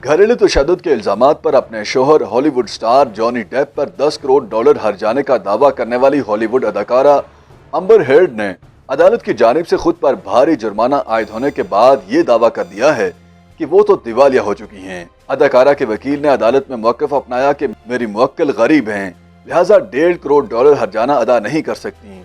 گھریلو تشدد کے الزامات پر اپنے شوہر ہالی ووڈ سٹار جانی ڈیپ پر $10 کروڑ ہرجانے کا دعویٰ کرنے والی ہالی ووڈ اداکارہ امبر ہرڈ نے عدالت کی جانب سے خود پر بھاری جرمانہ عائد ہونے کے بعد یہ دعویٰ کر دیا ہے کہ وہ تو دیوالیہ ہو چکی ہیں۔ اداکارہ کے وکیل نے عدالت میں موقف اپنایا کہ میری موکل غریب ہیں، لہٰذا $1.5 کروڑ ہرجانہ ادا نہیں کر سکتی۔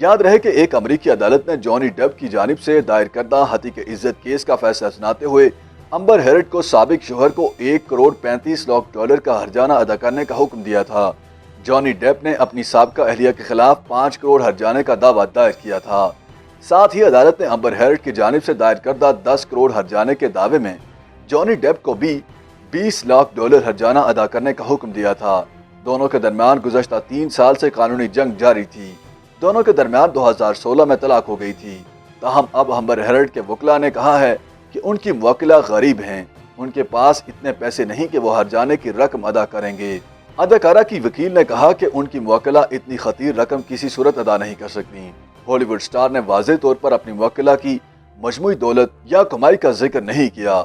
یاد رہے کہ ایک امریکی عدالت نے جانی ڈیپ کی جانب سے دائر کردہ ہتک عزت کیس کا فیصلہ سناتے ہوئے امبر ہرڈ کو سابق شوہر کو $1.35 کروڑ کا ہرجانہ ادا کرنے کا حکم دیا تھا۔ جانی ڈیپ نے اپنی سابقہ اہلیہ کے خلاف 5 کروڑ ہرجانے کا دعویٰ دائر کیا تھا۔ ساتھ ہی عدالت نے امبر ہرڈ کی جانب سے دائر کردہ 10 کروڑ ہرجانے کے دعوے میں جانی ڈیپ کو بھی $20 لاکھ ہرجانہ ادا کرنے کا حکم دیا تھا۔ دونوں کے درمیان گزشتہ 3 سال سے قانونی جنگ جاری تھی۔ دونوں کے درمیان 2016 میں طلاق ہو گئی تھی۔ تاہم اب امبر ہرڈ کے وکلاء نے کہا ہے کہ ان کی موکلہ غریب ہیں، ان کے پاس اتنے پیسے نہیں کہ وہ ہرجانے کی رقم ادا کریں گے۔ اداکارہ کی وکیل نے کہا کہ ان کی موکلہ اتنی خطیر رقم کسی صورت ادا نہیں کر سکتی۔ ہالی ووڈ سٹار نے واضح طور پر اپنی موکلہ کی مجموعی دولت یا کمائی کا ذکر نہیں کیا،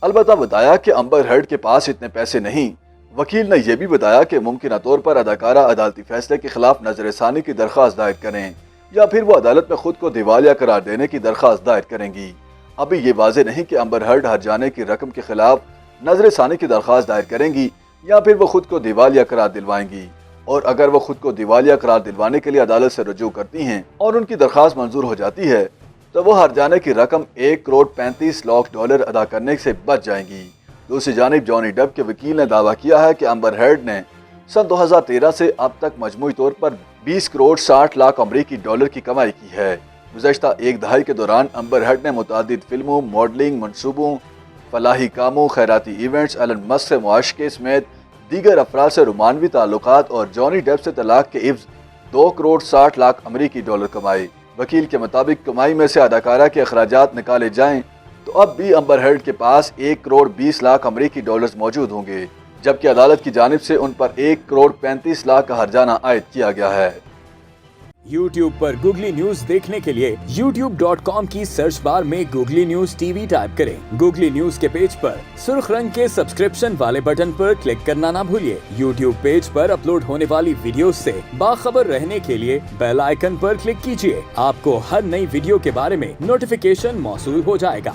البتہ بتایا کہ امبر ہرڈ کے پاس اتنے پیسے نہیں۔ وکیل نے یہ بھی بتایا کہ ممکنہ طور پر اداکارہ عدالتی فیصلے کے خلاف نظر ثانی کی درخواست دائر کریں یا پھر وہ عدالت میں خود کو دیوالیہ قرار دینے کی درخواست دائر کریں گی۔ ابھی یہ واضح نہیں کہ امبر ہرڈ ہرجانے کی رقم کے خلاف نظر ثانی کی درخواست دائر کریں گی یا پھر وہ خود کو دیوالیہ قرار دلوائیں گی، اور اگر وہ خود کو دیوالیہ قرار دلوانے کے لیے عدالت سے رجوع کرتی ہیں اور ان کی درخواست منظور ہو جاتی ہے تو وہ ہرجانے کی رقم $1.35 کروڑ ادا کرنے سے بچ جائیں گی۔ دوسری جانب جانی ڈیپ کے وکیل نے دعویٰ کیا ہے کہ امبر ہرڈ نے سن 2013 سے اب تک مجموعی طور پر $20 کروڑ 60 لاکھ امریکی ڈالر کی کمائی کی ہے۔ گزشتہ ایک دہائی کے دوران امبر ہرڈ نے متعدد فلموں، ماڈلنگ منصوبوں، فلاحی کاموں، خیراتی ایونٹس، ایلن مسک سے معاشقے سمیت دیگر افراد سے رومانوی تعلقات اور جانی ڈیپ سے طلاق کے عوض $2 کروڑ 60 لاکھ امریکی ڈالر کمائے۔ وکیل کے مطابق کمائی میں سے اداکارہ کے اخراجات نکالے جائیں تو اب بھی امبر ہرڈ کے پاس $1 کروڑ 20 لاکھ امریکی ڈالر موجود ہوں گے، جبکہ عدالت کی جانب سے ان پر $1 کروڑ 35 لاکھ کا ہرجانہ عائد کیا گیا ہے۔ YouTube پر گوگلی نیوز دیکھنے کے لیے youtube.com کی سرچ بار میں googly news T V type کریں۔ گوگلی نیوز کے پیج پر سرخ رنگ کے سبسکرپشن والے بٹن پر کلک کرنا نہ بھولیے۔ YouTube پیج پر اپلوڈ ہونے والی ویڈیوز سے باخبر رہنے کے لیے بیل آئیکن پر کلک کیجیے۔ آپ کو ہر نئی ویڈیو کے بارے میں نوٹیفیکیشن موصول ہو جائے گا۔